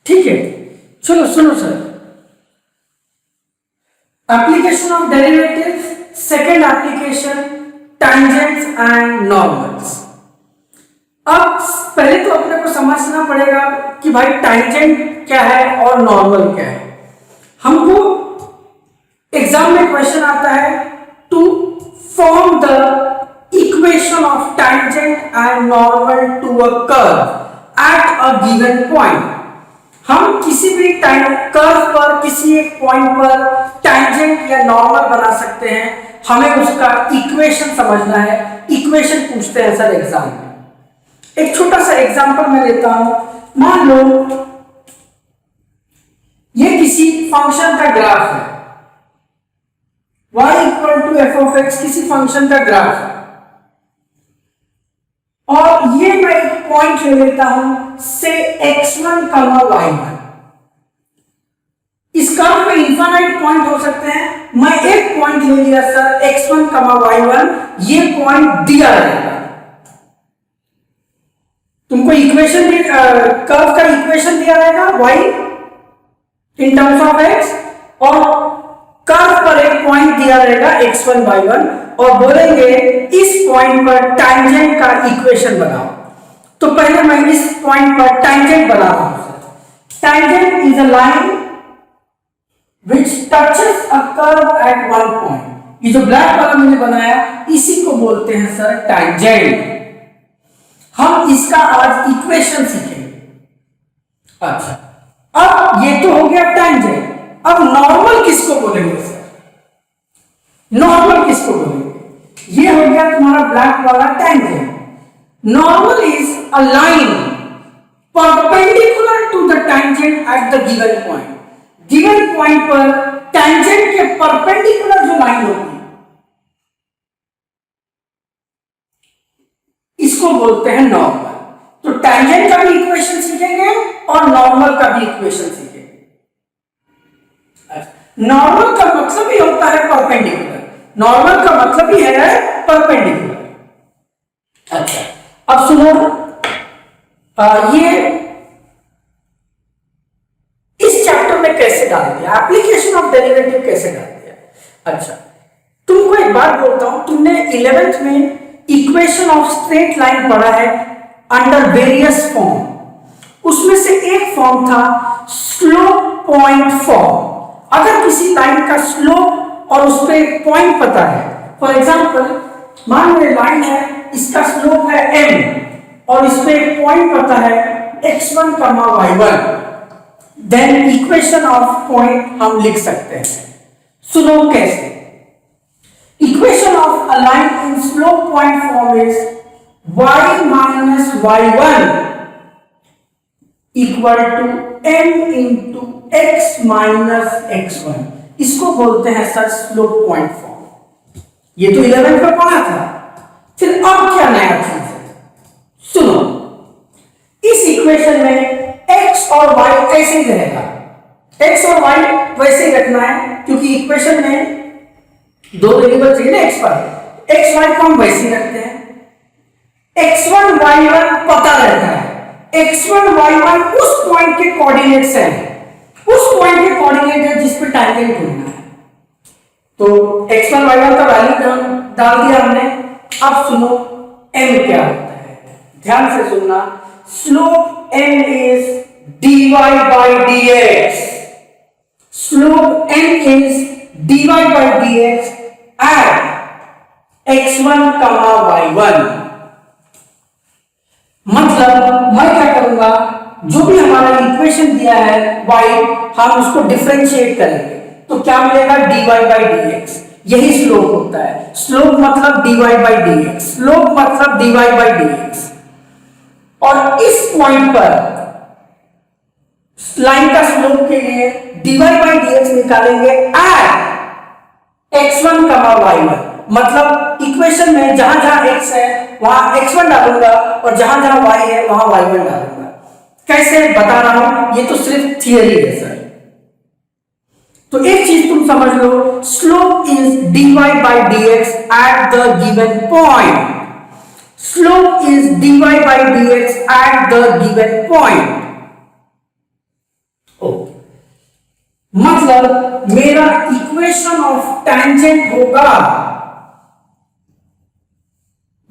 ठीक है, चलो सुनो sir, application of derivative, second application tangents and normals. अब पहले तो अपने को समझना पड़ेगा कि भाई टैंजेंट क्या है और नॉर्मल क्या है। हमको एग्जाम में क्वेश्चन आता है to form the equation of tangent and normal to a curve at a given point. हम किसी भी कर्व पर किसी एक पॉइंट पर टैंजेंट या नॉर्मल बना सकते हैं, हमें उसका इक्वेशन समझना है। इक्वेशन पूछते हैं सर एग्जाम में। एक छोटा सा एग्जांपल मैं लेता हूं, मान लो ये किसी फंक्शन का ग्राफ है, y equal to f of x किसी फंक्शन का ग्राफ है, और ये मैं एक पॉइंट ले लेता हूं से x1, y1। इस कर्व में इनफाइनाइट पॉइंट हो सकते हैं, मैं एक पॉइंट ले लिया सर x1, y1, ये पॉइंट दिया रहेगा। तुमको इक्वेशन भी कर्व का इक्वेशन दिया रहेगा y in terms of x, और कर्व पर एक पॉइंट दिया रहेगा x1, y1, और बोलेंगे इस पॉइंट पर टैंजेंट का इक्वेशन बनाओ। तो पहले मैं इस पॉइंट पर टैंजेंट बना रहा हूं। Tangent is a line which touches a curve at one point। ये जो ब्लैक वाला मैंने बनाया इसी को बोलते हैं सर टैंजेंट। हम इसका आज इक्वेशन सीखेंगे। अच्छा, अब ये तो हो गया टैंजेंट। अब नॉर्मल किसको बोलेंगे सर? नॉर्मल किसको बोलेंगे? ये हो गया तुम्हारा ब्लैक वाला tangent. Normal is a line perpendicular to the tangent at the given point. Given point पर टैंजेंट के परपेंडिकुलर जो लाइन होती है इसको बोलते हैं नॉर्मल। तो टैंजेंट का भी इक्वेशन सीखेंगे और नॉर्मल का भी इक्वेशन सीखेंगे। नॉर्मल का मतलब ही होता है परपेंडिकुलर। नॉर्मल का मतलब ही है परपेंडिकुलर। अच्छा, अब सुनो, ये इस चैप्टर में कैसे डाल दिया, एप्लीकेशन ऑफ डेरिवेटिव कैसे डाल दिया। अच्छा, तुमको एक बात बोलता हूं, तुमने 11th में इक्वेशन ऑफ स्ट्रेट लाइन पढ़ा है अंडर वेरियस फॉर्म। उसमें से एक फॉर्म था स्लोप पॉइंट फॉर्म। अगर किसी लाइन का स्लोप और उस पर पॉइंट पता है, फॉर एग्जांपल मान लो लाइन है, इसका स्लोप है m और इस पे पॉइंट पता है x1, y1, then equation of point हम लिख सकते हैं। सुनो कैसे। Equation of a line in slope point form is y minus y1 equal to m into x minus x1। इसको बोलते हैं सर स्लोप पॉइंट फॉर्म। ये तो 11th में पढ़ा था। फिर अब क्या नया चीज है, सुनो। इस इक्वेशन में x और y ऐसे ही रहेगा। x और y वैसे ही रखना है क्योंकि इक्वेशन में दो वेरिएबल चाहिए ना x पर। x y को हम वैसे ही रखते हैं। x1 y1 पता रहता है। x1 y1 उस पॉइंट के कोऑर्डिनेट्स हैं, उस पॉइंट के कोऑर्डिनेट है जिस पे टैंजेंट ढूंढना है। तो x1 y1 का वैल्यू डाल दिया हमने। अब सुनो m क्या होता है, ध्यान से सुनना। Slope m is dy by dx। Slope m is dy by dx at x1, y1। मतलब मैं क्या करूंगा, जो भी हमारा इक्वेशन दिया है y, हम उसको डिफरेंशिएट करेंगे तो क्या मिलेगा dy by dx। यही स्लोप होता है। स्लोप मतलब dy by dx, स्लोप मतलब dy by dx। और इस पॉइंट पर लाइन का स्लोप के लिए dy by dx निकालेंगे एट x1, y1। मतलब इक्वेशन में जहां जहां x है वहां x1 डालूंगा और जहां जहां y है वहां y1 डालूंगा। कैसे बता रहा हूं, ये तो सिर्फ थियरी है सर। तो एक चीज तुम समझ लो, slope is dy by dx at the given point. Slope is dy by dx at the given point. मतलब मेरा इक्वेशन ऑफ टेंजेंट होगा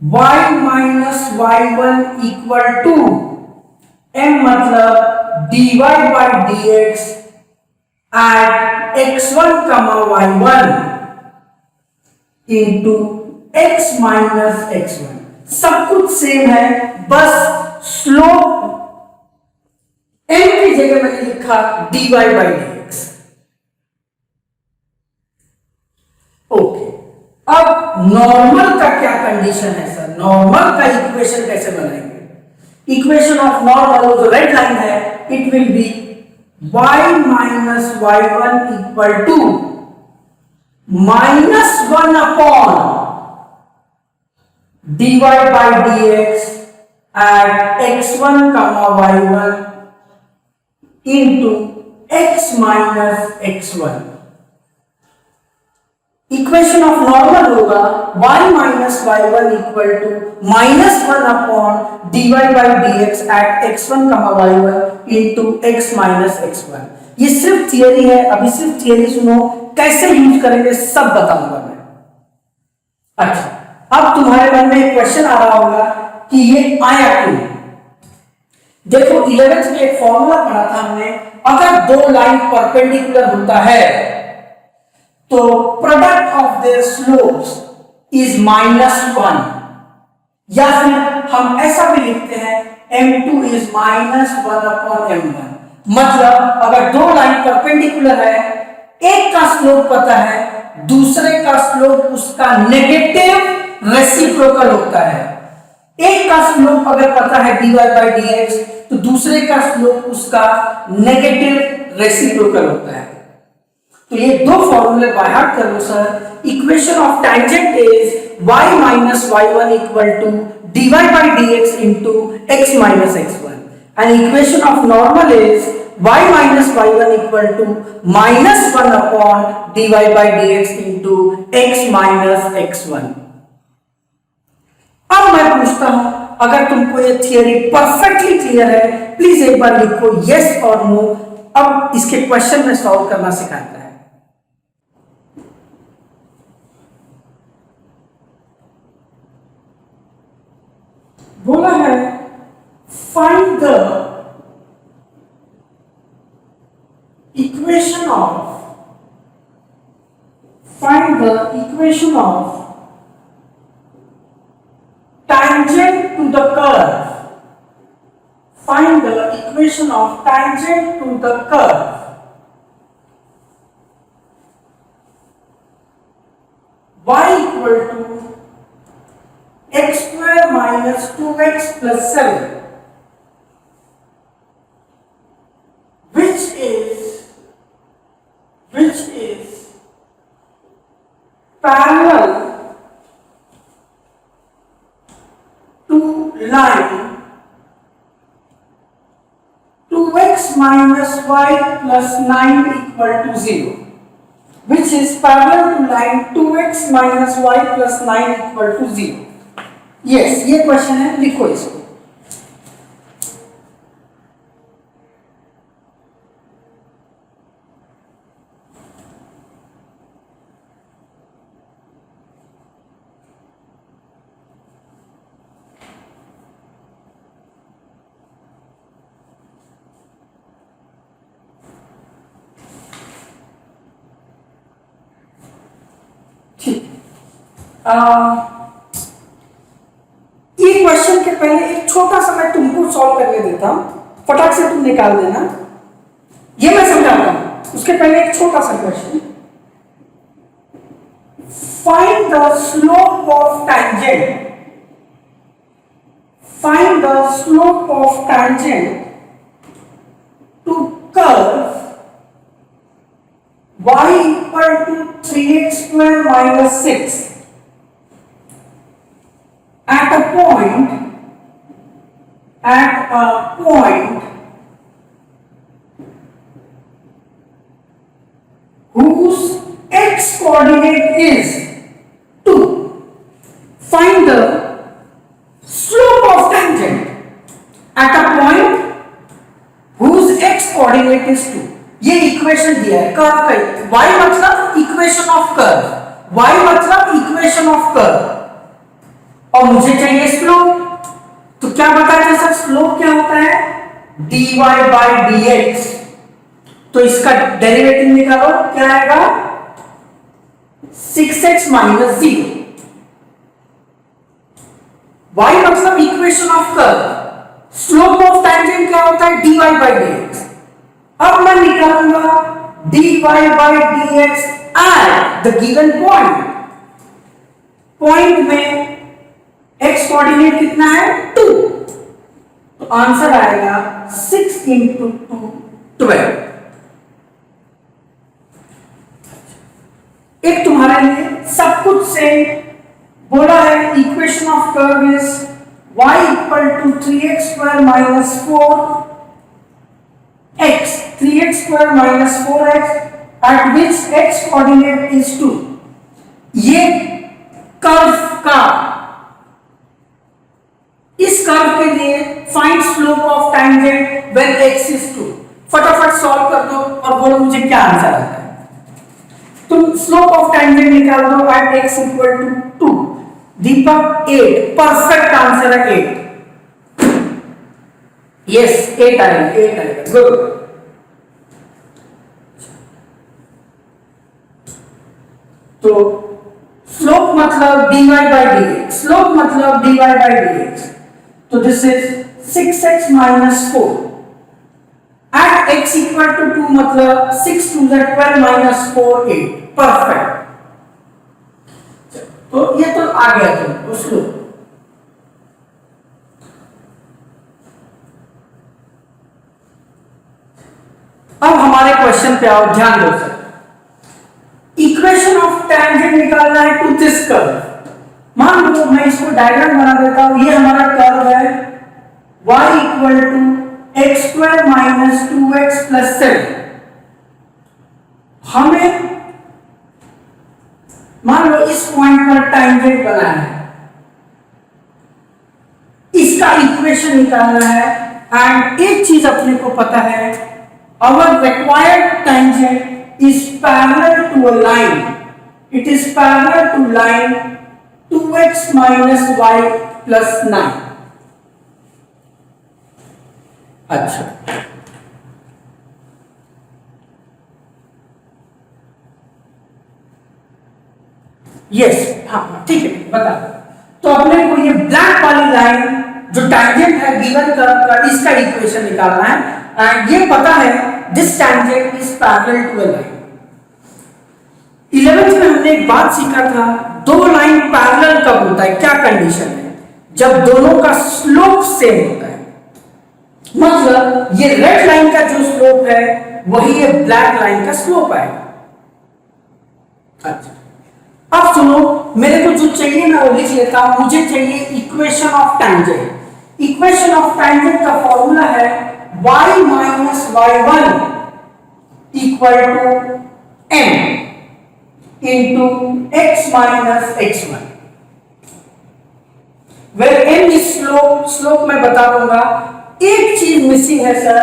y minus y1 equal to m मतलब dy by D x at x1 comma y1 into x minus x1। सब कुछ same है, बस slope m की जगह मैंने लिखा dy by D x. Okay, अब नॉर्मल का क्या कंडीशन है सर? नॉर्मल का इक्वेशन कैसे बनाएंगे? इक्वेशन ऑफ नॉर्मल जो रेड लाइन है, it will be y minus y1 equal to -1 upon dy by D x at x1 comma y1 into x minus x1। Equation of normal होगा y minus y1 equal to -1 upon dy by D x at x1 comma y1 into x minus x1। ये सिर्फ theory है, अभी सिर्फ theory सुनो, कैसे use करेंगे सब बताऊंगा मैं। अच्छा, अब तुम्हारे मन में एक क्वेश्चन आ रहा होगा कि ये आया क्यों? देखो 11th में एक फॉर्मूला पढ़ा था हमने, अगर दो लाइन परपेंडिकुलर होता है तो product of their slopes is -1, या फिर हम ऐसा भी लिखते हैं m2 इज -1 अपॉन m1। मतलब अगर दो लाइन परपेंडिकुलर है, एक का स्लोप पता है, दूसरे का स्लोप उसका नेगेटिव रेसिप्रोकल होता है। एक का स्लोप अगर पता है dy बाई डी एक्स, तो दूसरे का स्लोप उसका नेगेटिव रेसिप्रोकल होता है। तो ये दो फॉर्मूले बाय हार्ट कर लो sir. Equation of tangent is y minus y1 equal to dy by D x into x minus x1, and equation of normal is y minus y1 equal to -1 upon dy by D x into x minus x1। अब मैं पूछता हूं, अगर तुमको ये theory perfectly clear है, please एक बार लिखो यस और नो। अब इसके क्वेश्चन में सॉल्व करना सिखाता है। बोला है find the equation of tangent to the curve. Find the equation of tangent to the curve. Y equal to x square minus 2x plus 7, which is parallel to line 2x minus y plus 9 equal to 0, which is parallel to line 2x minus y plus 9 equal to 0. Yes, ये question है, लिखो इसको। ये question के पहले एक छोटा सा मैं तुमको सॉल्व करने देता हूं, फटाक से तुम निकाल देना, ये मैं समझाता हूं। उसके पहले एक छोटा सा question, find the slope of tangent, find the slope of tangent to curve y equal to 3x square minus 6 at a point whose x coordinate is 2. Find the slope of tangent at a point whose x coordinate is 2. ये equation दिया है curve का, y मतलब equation of curve, y मतलब equation of curve, और मुझे चाहिए slope. तो क्या बताया था सर, स्लोप क्या होता है, dy by dx। तो इसका डेरिवेटिव निकालो, क्या आएगा 6x माइनस 0। y मतलब equation of curve, slope of tangent क्या होता है, dy by dx। अब मैं निकालूंगा dy by dx at the given point. Point में x कोऑर्डिनेट कितना है 2, तो आंसर आएगा 6 इंटू 2 12। एक तुम्हारे लिए सब कुछ से बोला है, equation of curve is y equal to 3x square minus 4x, 3x square minus 4x at which x coordinate is 2। ये कर्व का, इस कर्व के लिए find slope of tangent when x is 2। फटाफट सॉल्व कर दो और बोलो मुझे क्या आंसर आता है। तुम स्लोप ऑफ टैंजेंट निकाल दो at x equal to 2। Deepak 8, perfect answer है 8। यस 8 आएगा, गुड। तो स्लोप मतलब dy by dx, स्लोप मतलब dy by dx, तो this is 6x minus 4 at x equal to 2, मतलब 6 to the 12 minus 4 8, परफेक्ट। तो ये तो आ गया तो स्लोप। अब हमारे क्वेश्चन पे आओ, ध्यान दो सर। इक्वेशन ऑफ टैंजेंट निकालना है टू दिस कर्व। मान लो मैं इसको डायग्राम बना देता हूं, ये हमारा कर्व है y equal to x square minus 2x plus 7। हमें मान लो इस पॉइंट पर टैंजेंट बनाना है, इसका इक्वेशन निकालना है। एंड एक चीज अपने को पता है, our required tangent is parallel to a line. It is parallel to line 2x minus y plus 9. अच्छा, यस, हाँ ठीक है, बता। तो अपने को ये ब्लैक वाली लाइन जो टैंजेंट है गिवन कर्व का, इसका इक्वेशन निकालना है। एंड ये पता है this tangent is parallel to a line. 11th में हमने एक बात सीखा था, दो लाइन पैरेलल कब होता है, क्या कंडीशन है, जब दोनों का स्लोप सेम होता है। मतलब ये रेड लाइन का जो स्लोप है वही ये ब्लैक लाइन का स्लोप है। अच्छा, अब सुनो, मेरे को जो चाहिए मैं वो लिख लेता हूं। मुझे चाहिए equation of tangent. Equation of tangent का फॉर्मूला है y minus y1 equal to m into x minus x1, where m is slope मैं बता दूंगा। एक चीज मिसिंग है सर,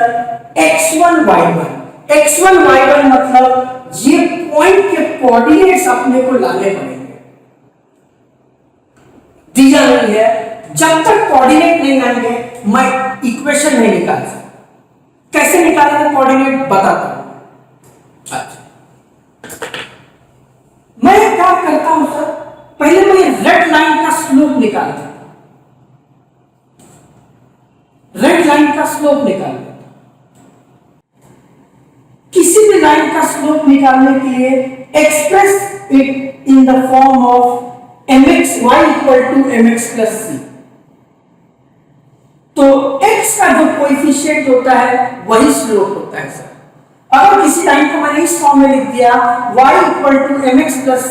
x1 y1 मतलब ये पॉइंट के कोऑर्डिनेट्स अपने को लाने पड़ेंगे, दिया नहीं है। जब तक कोऑर्डिनेट नहीं लाएंगे मैं इक्वेशन नहीं निकाल सकता। कैसे निकालेंगे कोऑर्डिनेट बताता हूं। अच्छा, मैं क्या करता हूं सर, पहले मैं रेड लाइन का स्लोप निकालता हूं, रेड लाइन का स्लोप निकाल लेता हूं। किसी भी लाइन का स्लोप निकालने के लिए express it in the form of mx y equal to mx plus c। तो x का जो कोएफिशिएंट होता है वही स्लोप होता है सर। अगर किसी लाइन को मैंने इस फॉर्म में लिख दिया y equal to mx plus c,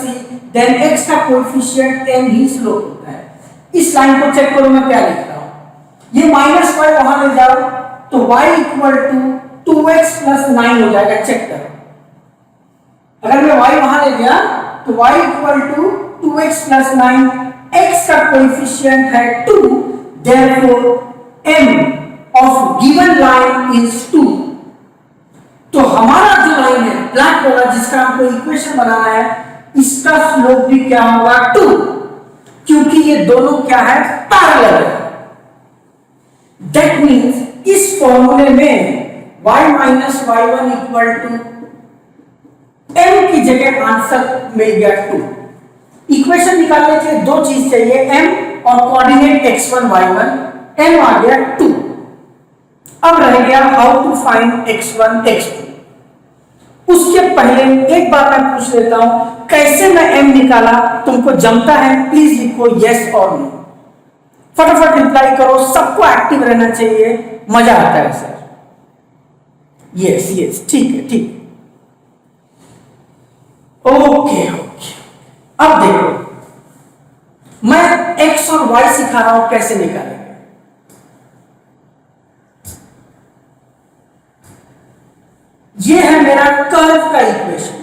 then x का कोएफिशिएंट m ही स्लोप होता है। इस लाइन को चेक करो मैं क्या लिखता हूं, ये माइनस y वहां ले जाओ तो y equal to 2x plus 9 हो जाएगा। चेक करो, अगर मैं y वहां ले गया तो y equal to 2x plus 9, x का कोएफिशिएंट है 2, therefore m of given line is 2। तो हमारा जो लाइन है ब्लैक वाला जिसका हमको इक्वेशन बनाना है, इसका स्लोप भी क्या होगा 2, क्योंकि ये दोनों क्या है पैरेलल है। दैट मींस इस फॉर्मूले में y minus y1 equal to m की जगह आंसर मिल गया 2। इक्वेशन निकालने के लिए दो चीज चाहिए, m और कोऑर्डिनेट x1 y1, m आ गया 2। अब रह गया how to find x1 x2। उसके पहले एक बार मैं पूछ लेता हूं, कैसे मैं m निकाला, तुमको जमता है? प्लीज लिखो यस और नो, फटाफट रिप्लाई करो, सबको एक्टिव रहना चाहिए, मजा आता है सर। यस यस, ठीक है ठीक है, ओके ओके। अब देखो, मैं x और y सिखा रहा हूं कैसे निकालेंगे। ये है मेरा कर्व का इक्वेशन,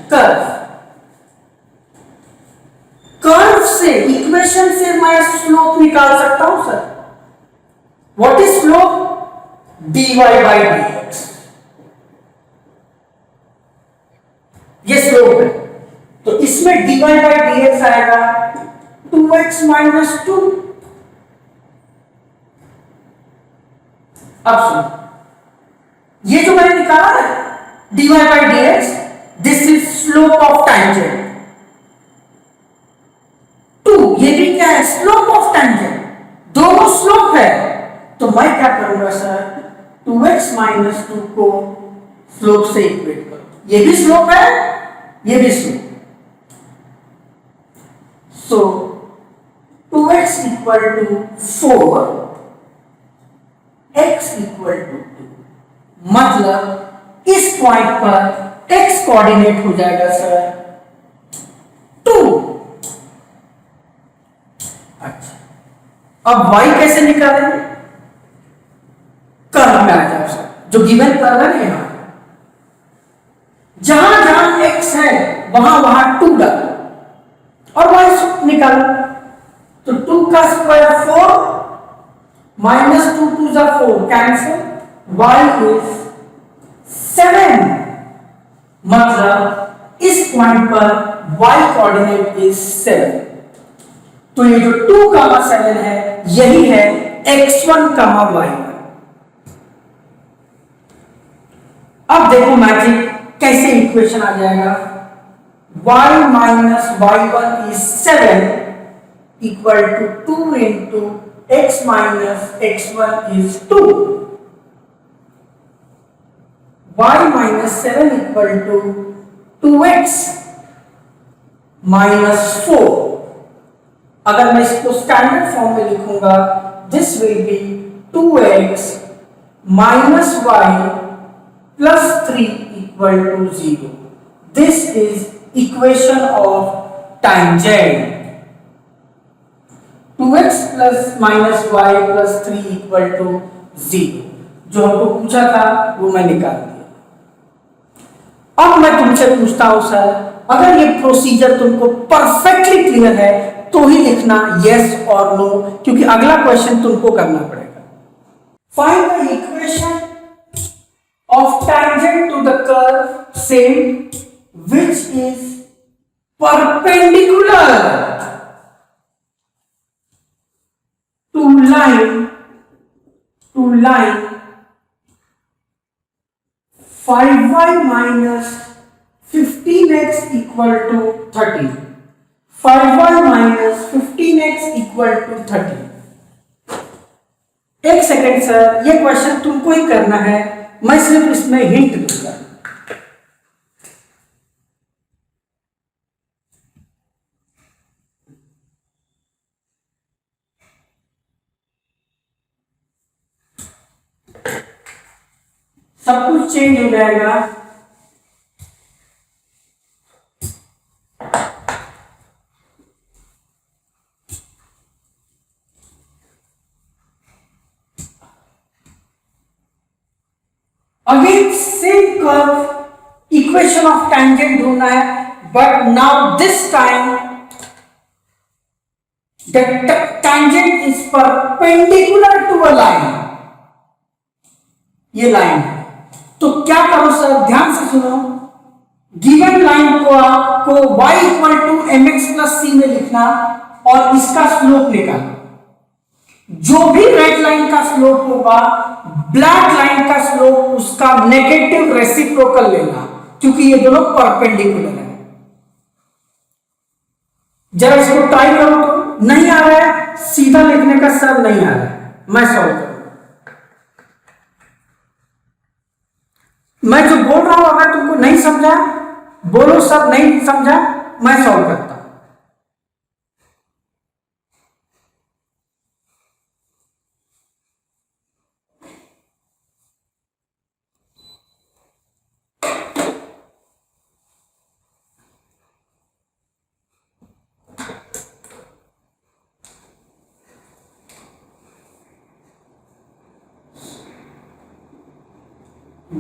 कर्व से इक्वेशन से मैं स्लोप निकाल सकता हूं sir. What is slope? dy by dx, ये स्लोप है। तो इसमें dy बाई dx आएगा 2x माइनस 2। अब सुनो, ये जो मैंने निकाला है dy by dx, this is slope of tangent 2। ये भी क्या है? स्लोप ऑफ tangent, दोनों स्लोप है। तो मैं क्या करूंगा सर, 2x माइनस 2 को स्लोप से इक्वेट करो, ये भी स्लोप है, ये भी slope. So 2x equal to 4, x equal to 2, मतलब इस पॉइंट पर x कोऑर्डिनेट हो जाएगा सर 2। अच्छा, अब y कैसे निकालेंगे? कर्व में आ जाओ सर, जो गिवन कर्व है ना, यहां जहां जहां x है वहां वहां 2 डालो और y निकालो। तो 2 का स्क्वायर 4 माइनस 2 2 जा 4, कैंसिल, y इज 7, मतलब इस पॉइंट पर y कोऑर्डिनेट इज 7। तो ये जो 2,7 है यही है x1, y1। अब देखो मैजिक, कैसे इक्वेशन आ जाएगा। y minus y1 is 7 equal to 2 into x minus x1 is 2। y minus 7 equal to 2x minus 4। अगर मैं इसको स्टैंडर्ड फॉर्म में लिखूंगा, this will be 2x minus y plus 3 equal to 0। This is equation of tangent। 2x plus minus y plus 3 equal to 0, जो हमको पूछा था वो मैं निकाल दिया। अब मैं तुमसे पूछता हूं सर, अगर ये प्रोसीजर तुमको परफेक्टली क्लियर है तो ही लिखना यस और नो, क्योंकि अगला क्वेश्चन तुमको करना पड़ेगा। Find the equation of tangent to the curve same which is perpendicular to line 5y minus 15x equal to 30। 5y minus 15x equal to 30। एक सेकेंड सर, ये क्वेश्चन तुमको ही करना है, मैं सिर्फ इसमें हिंट दूंगा। सब कुछ चेंज हो जाएगा। Again same curve, equation of tangent ढूंढना है, but now this time the tangent is perpendicular to a line. ये लाइन है, तो क्या करो सर, ध्यान से सुनो, गिवन लाइन को आपको y equal to m x plus c में लिखना और इसका स्लोप निकालना। जो भी रेड लाइन का स्लोप होगा, ब्लैक लाइन का स्लोप उसका नेगेटिव रेसिप्रोकल लेना, क्योंकि ये दोनों परपेंडिकुलर है। जरा इसको ट्राई करो, तो नहीं आ रहा है सीधा लिखने का सर, नहीं आ रहा है, मैं सॉल्व करूंगा। मैं जो बोल रहा हूं अगर तुमको नहीं समझा, बोलो सर नहीं समझा, मैं सॉल्व करता हूं।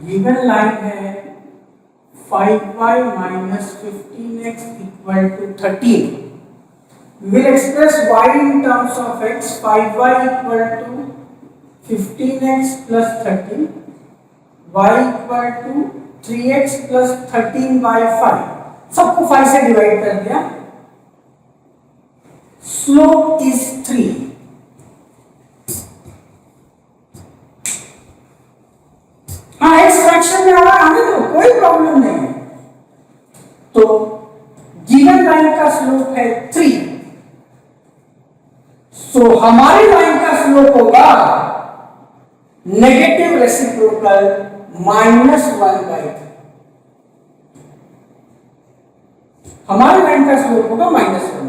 गिवन लाइन है 5y minus 15x equal to 13. We will express y in terms of x. 5y equal to 15x plus 13. Y equal to 3x plus 13 by 5. सबको 5 से डिवाइड कर दिया। Slope is 3। हाँ, एक्स फ्रैक्शन में आ रहा है, आने दो, कोई प्रॉब्लम नहीं है। तो गिवन लाइन का स्लोप है 3, सो हमारी लाइन का स्लोप होगा नेगेटिव रेसिप्रोकल -1/3। हमारी लाइन का स्लोप होगा -1/3।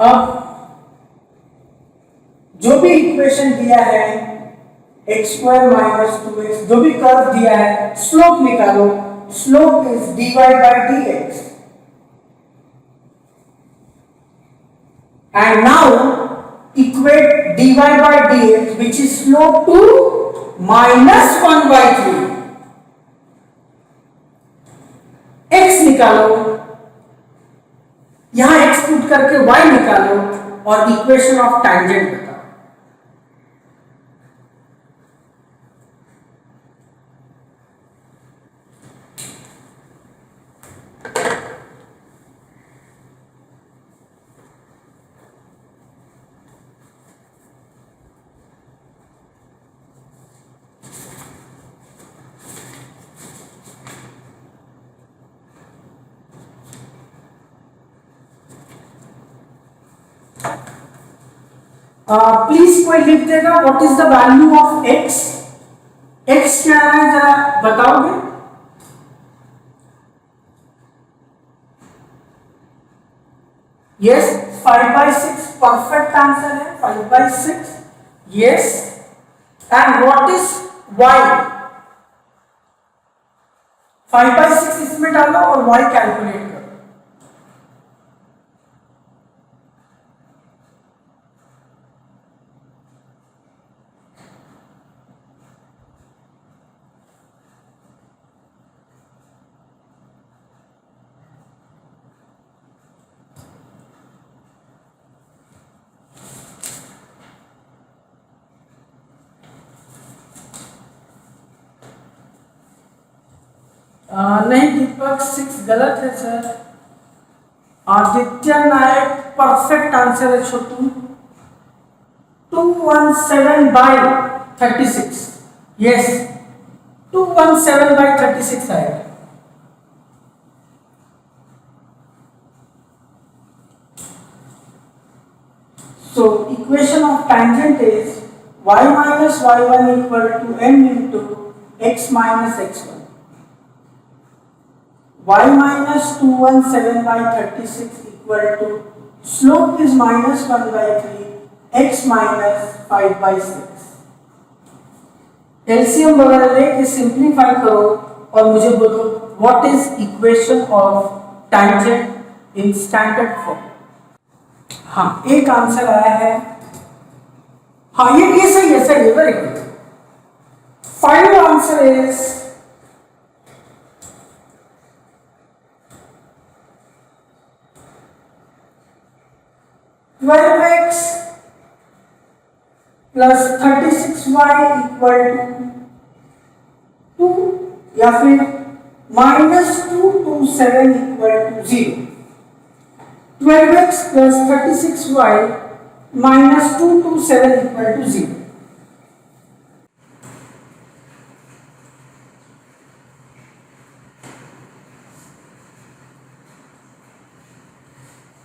अब जो भी इक्वेशन दिया है x² - 2x, जो भी कर्व दिया है, स्लोप निकालो। Slope is dy by dx, and now equate dy by dx which is slope to -1/3। x निकालो, यहां x पुट करके y निकालो और इक्वेशन ऑफ टैंजेंट बताओ। प्लीज कोई लिख देगा what is the value of x। x क्या है जरा बताओगे? यस, 5/6 परफेक्ट आंसर है, 5/6। Yes, and what is y? 5/6 इसमें डालो और y कैलकुलेट करो। नहीं दीपक, 6 गलत है सर। आदित्य नायक परफेक्ट आंसर है छोटू। 217/36। यस, 217/36 आएगा। So equation of tangent is y minus y1 equal to m into x minus x1. Y minus 217/36 equal to slope is -1/3, x minus 5/6। LCM वगैरह लेके सिंप्लीफाई करो और मुझे बोलो what is equation of tangent in standard form. हाँ, एक answer आया है। हाँ, ये सही है, सही है, very good. Final answer is 12x plus 36y equal to 2 या फिर -227 equal to 0। 12x plus 36y minus 227 equal to 0।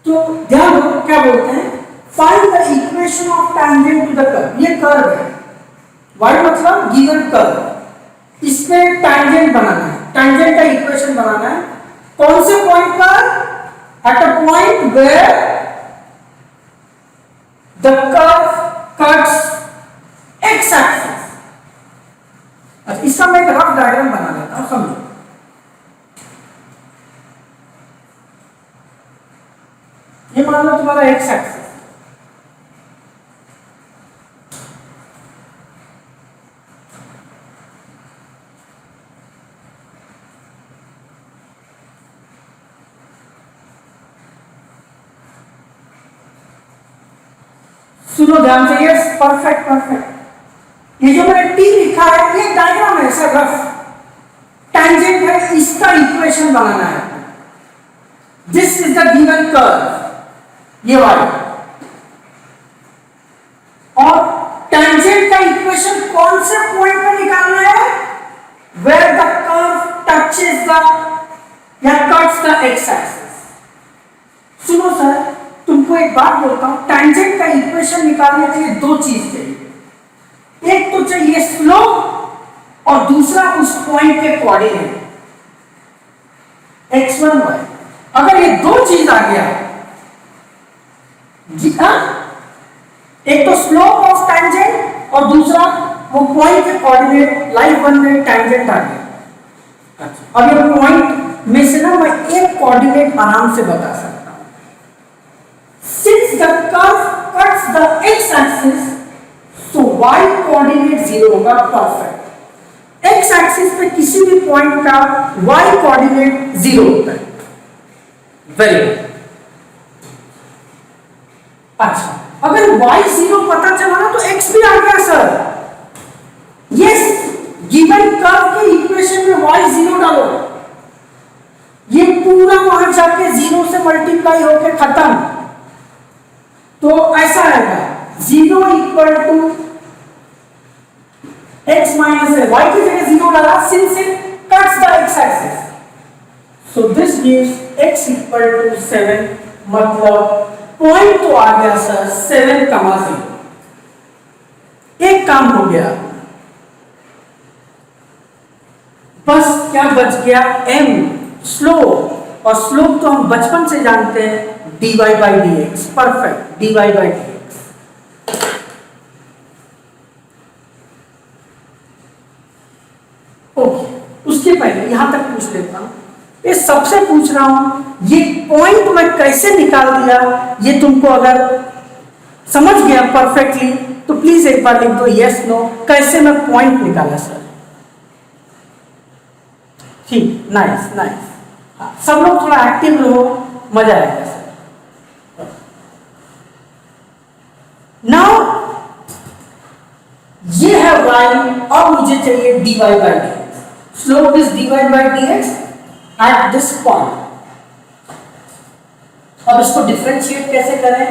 तो ध्यान दो क्या बोलते हैं, find the equation of tangent to the curve. ये कर्व है, y मतलब गिवन कर्व, इसमें टैंजेंट बनाना है, टैंजेंट का इक्वेशन बनाना है। कौन से पॉइंट पर? At a point where the curve cuts x axis. अच्छा, इसका मैं एक रफ डायग्राम बना लेता हूं, समझो। ये मान लो तुम्हारा x एक्सिस, सुनो ध्यान से, ये परफेक्ट परफेक्ट। ये जो मैंने टी लिखा है ये डायग्राम है, सर रफ टैंजेंट है, इसका इक्वेशन बनाना है। This is the given curve, ये वाला, और टैंजेंट का इक्वेशन कौन से पॉइंट पर निकालना है? Where the curve touches the या कट्स द एक्स एक्सिस। सुनो सर, तुमको एक बात बोलता हूं, टैंजेंट का इक्वेशन निकालने के लिए दो चीज चाहिए। एक तो चाहिए स्लोप और दूसरा उस पॉइंट के कोऑर्डिनेट x1 y। अगर ये दो चीज आ गया, जी हाँ, एक तो स्लोप ऑफ टैंजेंट और दूसरा वो पॉइंट के कोऑर्डिनेट, लाइक वन में टैंजेंट आ गया। अब ये पॉइंट में से ना मैं एक कोऑर्डिनेट आराम से बता सकता हूं। Since the curve cuts the x-axis, so y coordinate 0 होगा, परफेक्ट। x-axis पे किसी भी पॉइंट का y coordinate 0 होता है, वेरी गुड। अच्छा, अगर y 0 पता चला ना तो x भी आ गया सर। यस, गिवन कर्व के इक्वेशन में y 0 डालो, ये पूरा वहां जाके 0 से मल्टीप्लाई होके खत्म। तो ऐसा आएगा 0 equal to x minus y की जगह 0 डाला, since it cuts the x axis, so this gives x equal to 7। मतलब पॉइंट तो आ गया सर 7,0। एक काम हो गया, बस क्या बच गया? m, slope. और स्लोप तो हम बचपन से जानते हैं, dy by dx, perfect, dy by dx। Okay, उसके पहले यहां तक पूछ लेता हूं, ये सबसे पूछ रहा हूं, ये पॉइंट मैं कैसे निकाल दिया, ये तुमको अगर समझ गया परफेक्टली तो प्लीज एक बार लिख दो यस नो, कैसे मैं पॉइंट निकाला सर। ठीक, नाइस नाइस, सब लोग थोड़ा एक्टिव रहो, मजा आएगा सर। नाउ ये है y, और मुझे चाहिए dy by dx। Slope is dy by dx at this point. अब इसको डिफरेंशिएट कैसे करें?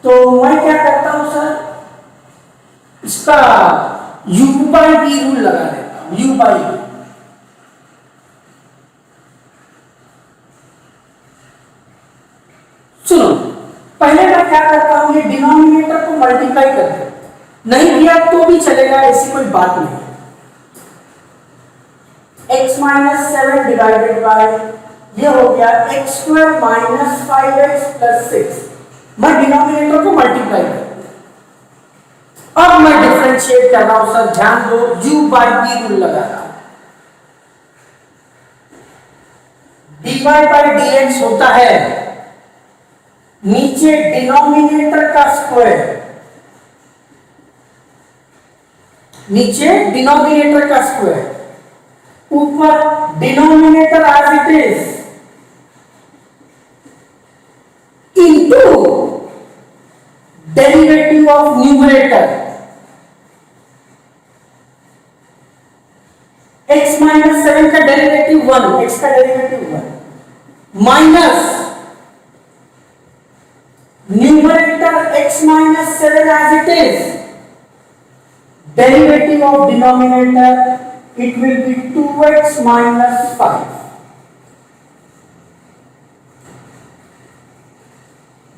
तो मैं क्या करता हूं सर, इसका u by v रूल लगा देता हूं, u by v। सुनो, पहले मैं क्या करता हूं, ये डिनोमिनेटर को मल्टीप्लाई कर दे, नहीं दिया तो भी चलेगा, ऐसी कोई बात नहीं। x माइनस 7 डिवाइडेड बाय, ये हो गया x square minus 5x plus 6। मैं डिनोमिनेटर को मल्टीप्लाई कर, अब मैं डिफरेंशिएट कर रहा हूं सर, ध्यान दो, u by v रूल लगा रहा हूं। dy by dx होता है नीचे डिनोमिनेटर का स्क्वायर, नीचे डिनोमिनेटर का स्क्वायर, ऊपर denominator as it is into derivative of numerator. Minus 7 का डेरिवेटिव 1, x का derivative 1 minus numerator x minus 7 as it is, derivative of denominator it will be 2x minus 5.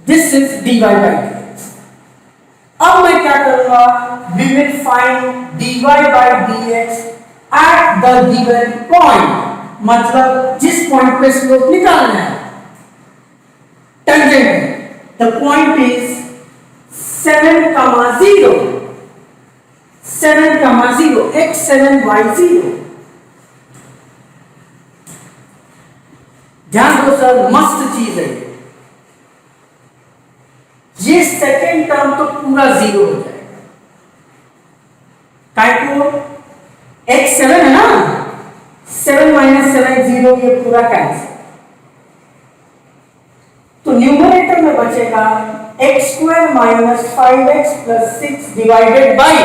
This is dy by dx. अब मैं क्या करूंगा, we will find dy by dx at the given point, मतलब जिस point पे slope निकालना है, tangent. The point is 7, 0, 7, 0, x 7 y 0। ध्यान दो सर, मस्त चीज है ये सेकेंड टर्म तो पूरा 0 हो जाएगा। काय को x 7 है ना, 7 - 7 0, ये पूरा कैंसिल। तो न्यूमरेटर में बचेगा x² - 5x + 6 divided by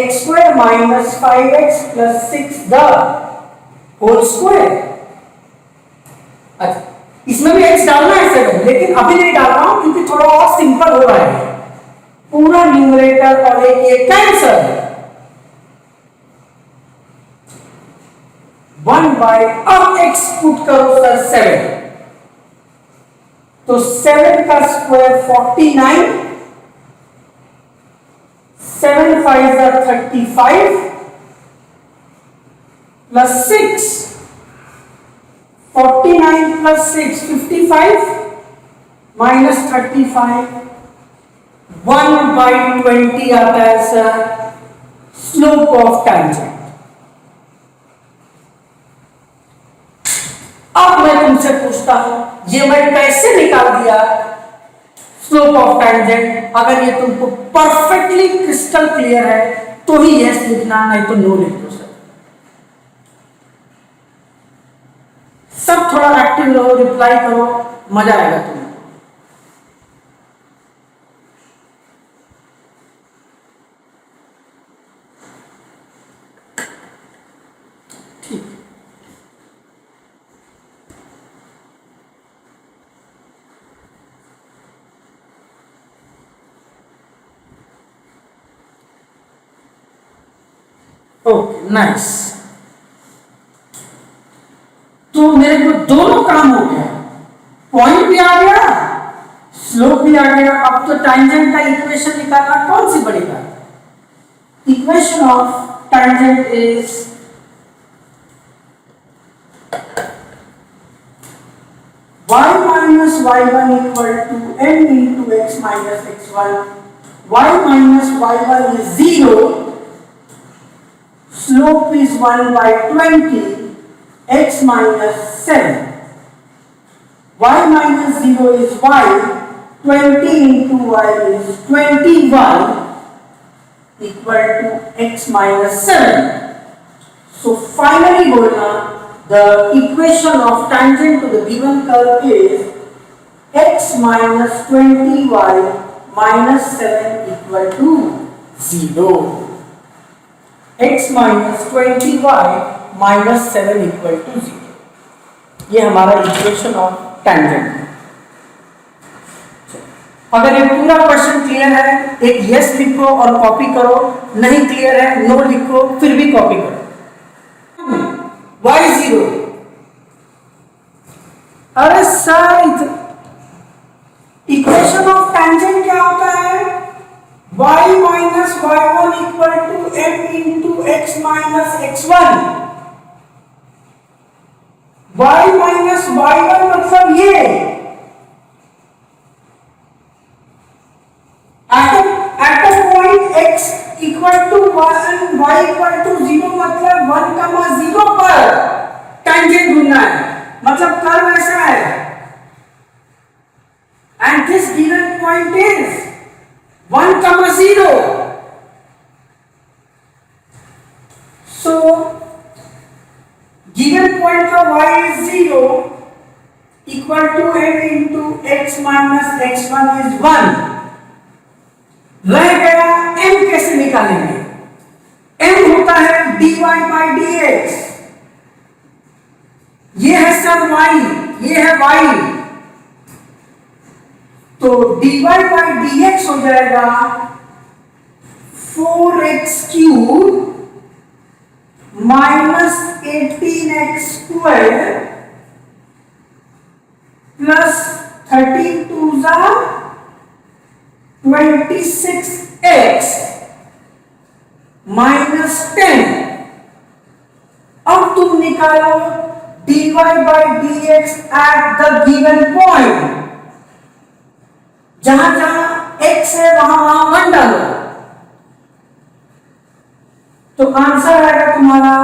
x² - 5x + 6 the whole square. अच्छा, इसमें भी x डालना है 7, लेकिन अभी नहीं डाल रहा हूं क्योंकि थोड़ा और सिंपल हो रहा है। पूरा न्यूमरेटर और एक ये कैंसल, 1/, अब x पुट करो सर 7, तो 7 का square 49, 7 5 are 35 plus 6, 49 plus 6 55 minus 35, 1/20 आता है सर स्लोप ऑफ टेंजेंट। अब मैं तुमसे पूछता हूं, ये मैं कैसे निकाल दिया स्लोप ऑफ टेंजेंट? अगर ये तुमको परफेक्टली क्रिस्टल क्लियर है तो ही यस लिखना, नहीं तो नो लिख दो सर। सब थोड़ा एक्टिव रहो, रिप्लाई करो, मजा आएगा तुम्हें। ठीक, ओके नाइस। तो मेरे को दोनों काम हो गया, पॉइंट भी आ गया, स्लोप भी आ गया। अब तो टेंजेंट का इक्वेशन निकालना कौन सी बड़ी बात? Equation of tangent is y minus y1 equal to m into x minus x1. y minus y1 is 0, slope is 1/20, x minus 7. y minus 0 is y, 20 into y is 21 equal to x minus 7. So finally बोलना, the equation of tangent to the given curve is x minus 20y minus 7 equal to 0. x minus 20y minus 7 equal to 0. ये हमारा equation of tangent. अगर ये पूरा question clear है, एक yes लिखो और कॉपी करो, नहीं क्लियर है नो लिखो, फिर भी कॉपी करो। y0, अरे सर इक्वेशन ऑफ टेंजेंट क्या होता है? y minus y1 equal to m into x minus x1. y minus y1 मतलब ये at a point x equal to 1 y equal to 0 मतलब 1,0 पर टेंजेंट ढूंढना है, मतलब कर्व ऐसा है and this given point is 1,0. So given point का y is 0 equal to m into x minus x1 is 1. रह गया m कैसे निकालेंगे? m होता है dy by dx, ये है सर y, ये है y, तो dy बाई dx हो जाएगा 4x cube minus 18x square plus 13 टू जा 26x माइनस 10। अब तुम निकालो dy by dx at the given point, जहां जहां x है वहां 1 डालो, तो आंसर आएगा तुम्हारा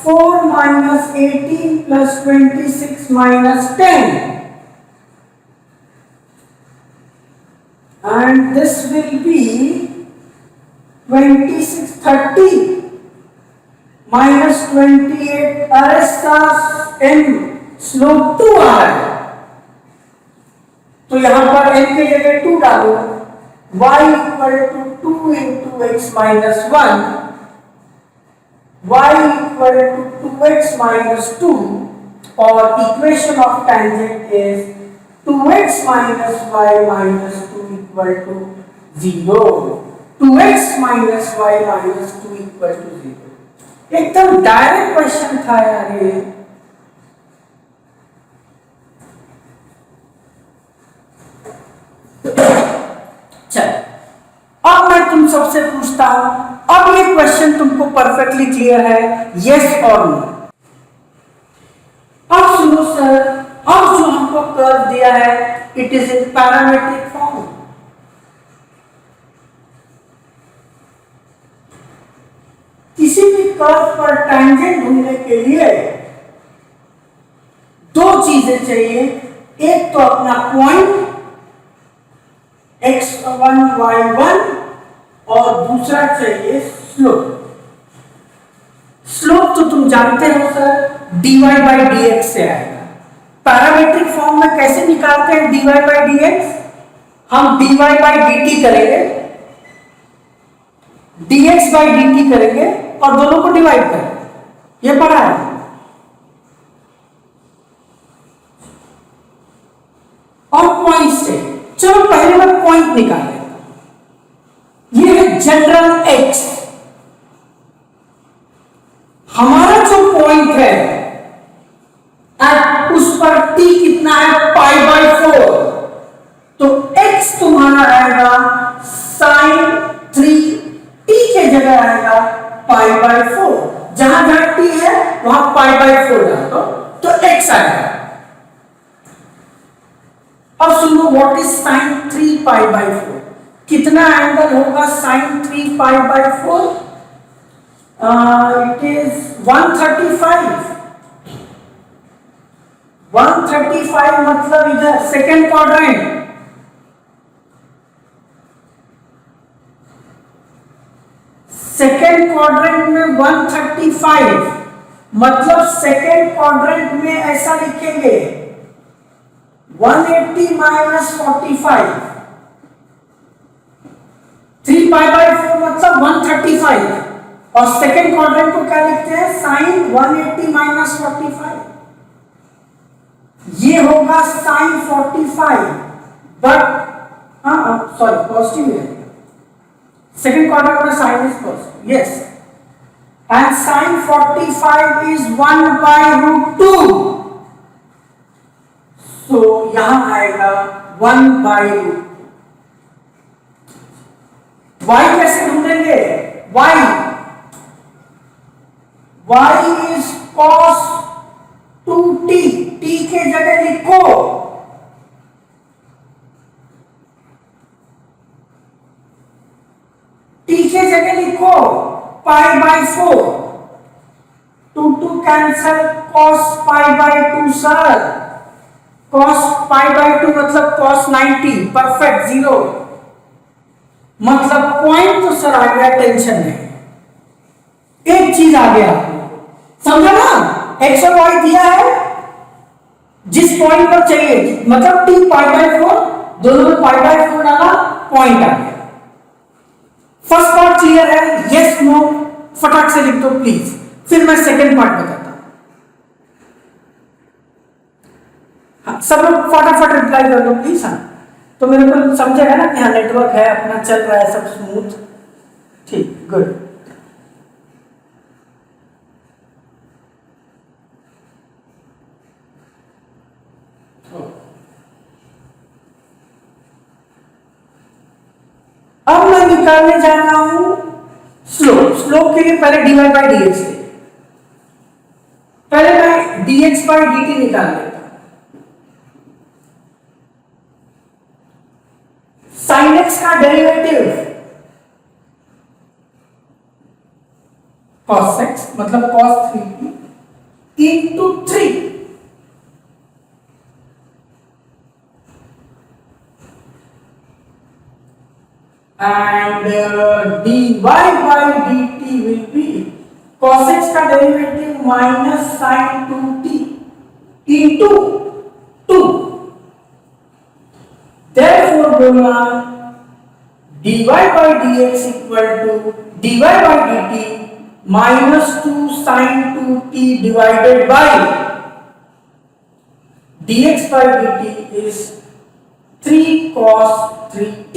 4 minus 18 plus 26 minus 10, and this will be 26 30 minus 28, अरे n स्लोप 2 आ रहा है, तो यहां पर n की जगह 2 डालो, y equal to 2 into x minus 1, y equal to 2x minus 2, और equation of tangent is 2x minus y minus 2 equal to 0, 2x minus y minus 2 equal to 0। एकदम डायरेक्ट क्वेश्चन था यार ये। चल, अब मैं तुम सबसे पूछता हूं, अब ये क्वेश्चन तुमको परफेक्टली क्लियर है, यस और नो? अब सुनो सर, अब जो हमको कर्व दिया है it is in parametric form. किसी भी कर्व पर टेंजेंट ढूंढने के लिए दो चीजें चाहिए, एक तो अपना पॉइंट x1 y1 और दूसरा चाहिए स्लोप। स्लोप तो तुम जानते हो सर, dy बाई dx से आएगा। पैरामीट्रिक फॉर्म में कैसे निकालते हैं dy बाई dx? हम dy बाई dt करेंगे, dx बाई dt करेंगे और दोनों को डिवाइड करेंगे, ये पढ़ा है। और पॉइंट से, चलो पहले मैं पॉइंट निकाल लेता हूं। ये है जनरल x, हमारा जो पॉइंट है उस पर t कितना है, पाई बाई 4, तो x तुम्हारा आएगा साइन 3, t के जगह आएगा पाई बाई 4, जहां जहां t है वहां पाई बाई 4 डाल दो तो x आएगा। अब सुनो, what is sine 3 pi by 4? कितना एंगल होगा sine 3 pi by 4? It is 135। 135 मतलब इधर सेकेंड क्वाड्रेंट, सेकेंड क्वाड्रेंट में 135 मतलब सेकेंड क्वाड्रेंट में ऐसा लिखेंगे 180 माइनस 45, 3 पाई बाई 4 मतलब 135, और सेकेंड क्वाड्रेंट को क्या लिखते हैं, साइन 180 माइनस 45, ये होगा साइन 45, बट सॉरी पॉजिटिव है, second quadrant में sin is positive, yes, and sin 45 is 1 by root 2, so यहां आएगा 1 by root 2। y कैसे ढूंढेंगे, y is cos 2t, t के जगह लिखो t के जगह लिखो पाई by 4, 2 cancel, cos pi by 2 sir, cos pi by 2 मतलब cos 90, परफेक्ट 0, मतलब पॉइंट तो सर आ गया, टेंशन नहीं। एक चीज आ गया, समझा ना, x और y दिया है, जिस पॉइंट पर चाहिए, मतलब t पाई बाई 4, दोनों में पाई बाई 4 डाला, पॉइंट आ गया। फर्स्ट पार्ट क्लियर है, यस नो, फटाक से लिख दो प्लीज। फिर मैं सेकेंड पार्ट बताता हूं। हाँ, सब लोग फटाफट रिप्लाई कर दो प्लीज। हाँ, तो मेरे को समझेगा ना कि हाँ नेटवर्क है, अपना चल रहा है सब स्मूथ। ठीक, गुड। अब मैं निकालने जा रहा हूं स्लोप। स्लोप के लिए पहले dy बाई डी एक्स, पहले मैं dx बाई dt निकाल लेता हूं। साइन x का डेरिवेटिव cos x मतलब cos 3t into 3 and dy by dt will be cos x का derivative minus sin 2t into 2। therefore बोलना dy by dx equal to dy by dt minus 2 sin 2t divided by dx by dt is 3 cos 3t।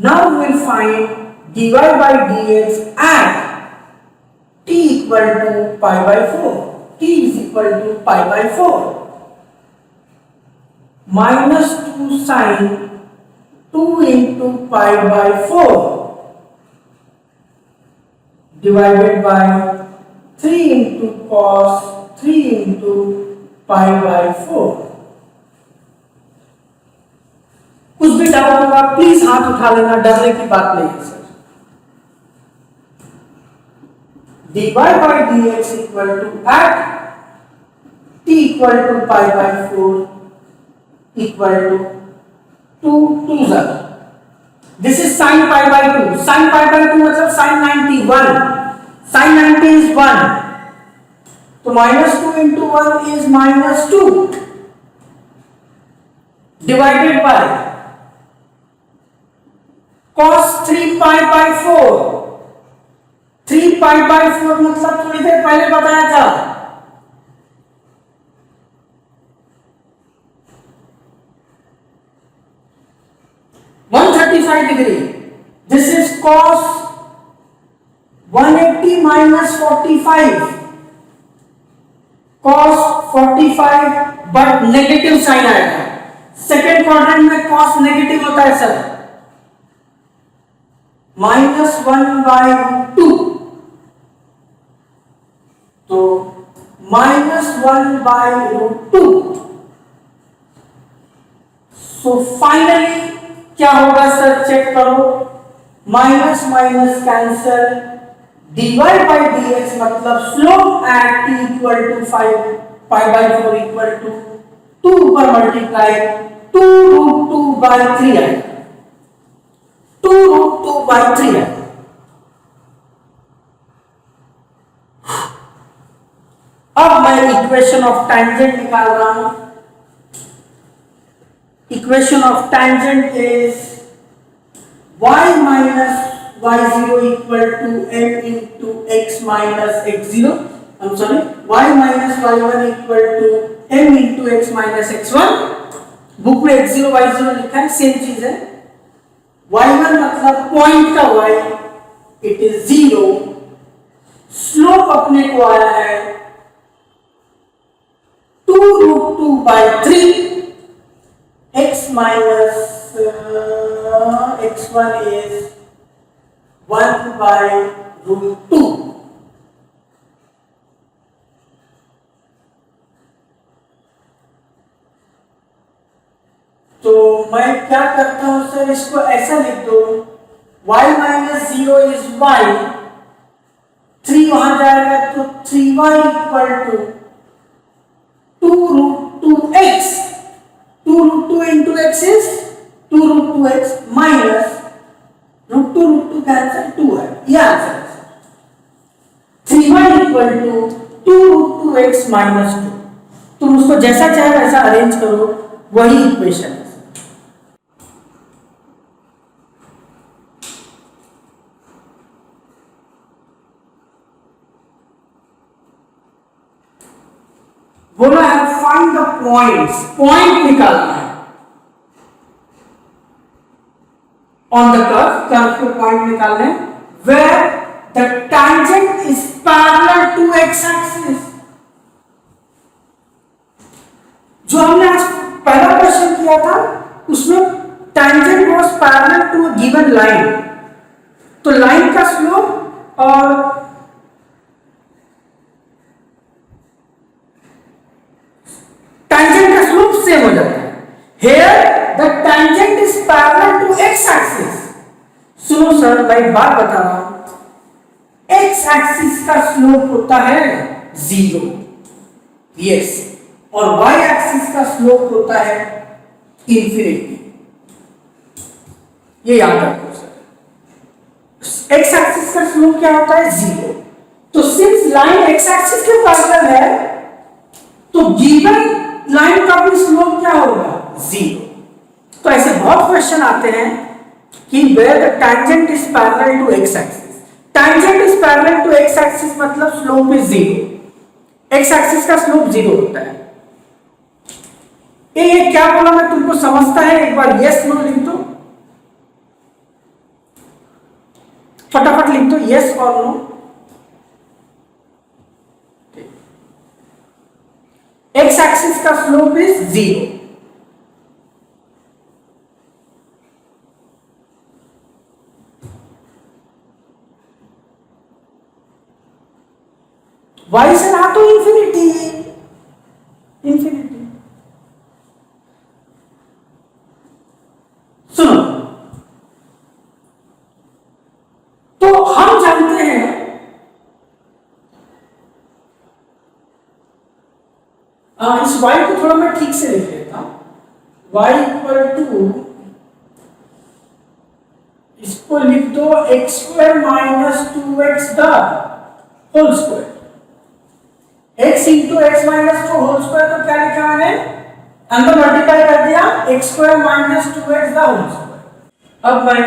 now we will find dy by dx at t equal to pi by 4। t is equal to pi by 4 minus 2 sin 2 into pi by 4 divided by 3 into cos 3 into pi by 4। कुछ भी doubt होगा please हाथ उठा लेना, डरने की बात नहीं है sir. dy by dx equal to at t equal to pi by 4 equal to 2 2 sir। this is sin pi by 2। sin pi by 2 मतलब sin 90 1, sin 90 is 1, तो minus 2 into 1 is minus 2 divided by cos 3 pi by 4। 3 pi by 4 मतलब थोड़ी देर पहले बताया था degree. This is cos 180 minus 45, cos 45 but negative sine आएगा। Second quadrant में cos negative होता है सर, -1/2, तो -1/2। सो फाइनली क्या होगा सर, चेक करो, minus minus cancel, dy by dx मतलब slope at t equal to 5 pi by 4 equal to 2 पर मल्टीप्लाई 2√2/3 है, 2√2/3 है। अब मैं इक्वेशन ऑफ टेंजेंट निकाल रहा हूं। Equation of tangent is y minus y0 equal to m into x minus x0, I'm sorry, y minus y1 equal to m into x minus x1। Book में x0 y0 लिखा है, same चीज है। y1 मतलब point का y, it is 0। Slope अपने को आया है 2√2/3, x minus x1 is 1/√2। तो मैं क्या करता हूं सर, इसको ऐसा लिख दो, y minus 0 is y, 3 वहां जाएगा तो 3y equal to 2√2x, 2√2 into x is 2√2x minus √2 cancel 2 है, ये आंसर है। 3y equal to 2√2x minus 2। तुम उसको जैसा चाहे वैसा अरेंज करो, वही इक्वेशन है। बोला है फाइंड द पॉइंट्स, पॉइंट निकालना है ऑन द कर्व के पॉइंट निकालने where the tangent is parallel to x axis. जो हमने आज पहला क्वेश्चन किया था उसमें tangent was parallel to a given line, तो लाइन का स्लोप और tangent का स्लोप सेम हो जाता है। Here the tangent is parallel to x axis। सुनो सर, मैं एक बात बता रहा हूं, x एक्सिस का स्लोप होता है 0, यस, और y एक्सिस का स्लोप होता है इंफिनिटी। ये याद रखो सर, x एक्सिस का स्लोप क्या होता है 0। तो सिंस लाइन x एक्सिस के पैरेलल है तो गिवन लाइन का भी स्लोप क्या होगा 0। तो ऐसे बहुत क्वेश्चन आते हैं कि where the tangent is parallel to x axis. tangent is parallel to x axis मतलब स्लोप इज 0, x एक्सिस का स्लोप 0 होता है। ये क्या बोला मैं तुमको समझता है? एक बार यस नो लिख दो, फटाफट लिख दो यस और नो। एक्स एक्सिस का स्लोप इज 0, वाई से रहा तो इंफिनिटी, इंफिनिटी। सुनो, तो हम जानते हैं इस y को थोड़ा मैं ठीक से लिख लेता हूं, y इक्वल टू, इसको लिख दो x square minus 2x the whole square. x into x minus 2 whole square, तो क्या लिखा मैंने? अंदर मल्टीप्लाई कर दिया x square minus 2x the whole square. अब मैं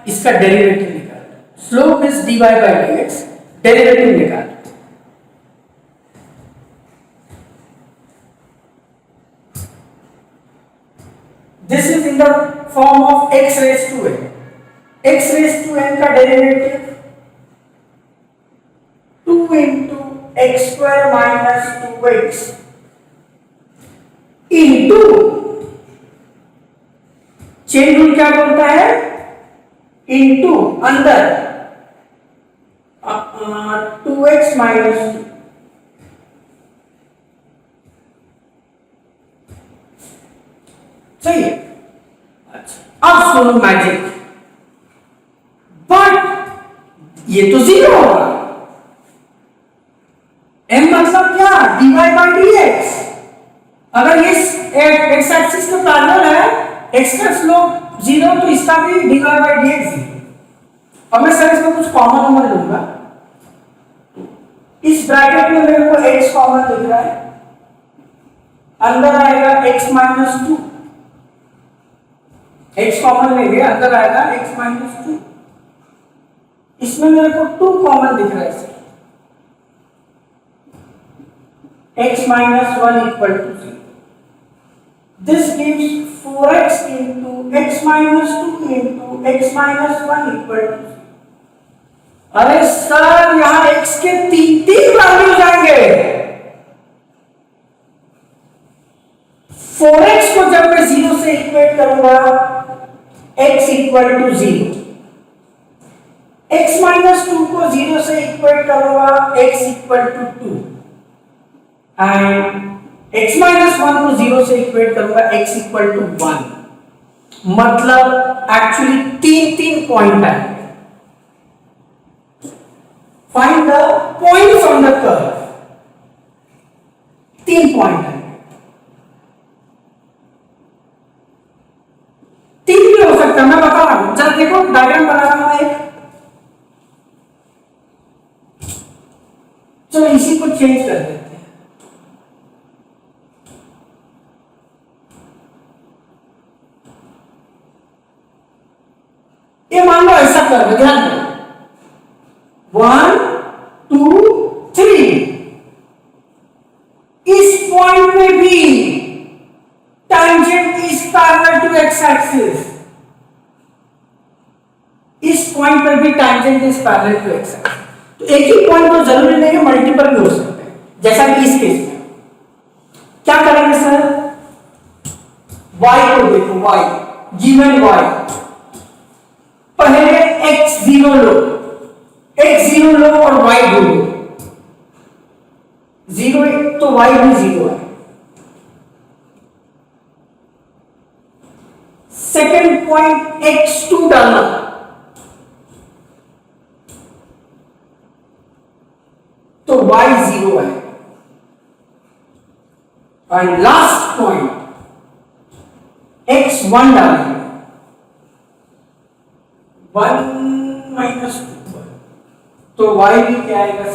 इसका डेरिवेटिव निकाल, slope is dy by dx, derivative निकाल। This is in the form of x raised to n। x raised to n का derivative 2 into x square minus 2x into, chain rule क्या बोलता है? into अंदर 2x minus 2। सही है। अच्छा, अब सुनो मैजिक, बट ये तो 0 होगा। m मतलब क्या? dy by dx। अगर ये x एक्सिस के पैरेलल है, x का स्लोप 0, तो इसका भी dy बाई dx 0। अब मैं सर इसमें कुछ कॉमन नंबर लूंगा, इस ब्रैकेट में मेरे को x कॉमन दिख रहा है, अंदर आएगा x माइनस 2, x कॉमन लेंगे, अंदर आएगा x माइनस 2। इसमें मेरे को 2 कॉमन दिख रहा है sir, x minus 1 equal to 0। This gives 4x into x minus 2 into x minus 1 equal to 0। अरे सर, यहां x के 3 वैल्यूज आएंगे। 4x को जब मैं 0 से इक्वेट करूंगा, x equal to 0। x minus 2 को 0 से इक्वेट करूंगा, x equal to 2। And x minus 1 को 0 से इक्वेट करूंगा, x इक्वल टू 1। मतलब एक्चुअली 3 पॉइंट है। Find the points on the curve. 3 point है, 3 भी हो सकता है, मैं बता रहा हूं। जरा देखो, डायग्राम बना रहा हूं एक, चलो इसी को चेंज कर देते हैं। ये मान लो ऐसा कर, ध्यान दो, 1 2 3। इस पॉइंट पॉइंट पर भी tangent is parallel to x axis। तो एक ही पॉइंट तो जरूरी नहीं है, मल्टीपल भी हो सकते हैं, जैसा कि इस केस में। क्या करेंगे सर, y को देखो, y गिवन y, पहले x0 लो, x0 लो और y ढूंढो, 0 तो y भी 0 है। सेकेंड पॉइंट x2 डालना, तो y 0 है। और लास्ट पॉइंट x1 डालेंगे, 1 - 2, तो y भी क्या आएगा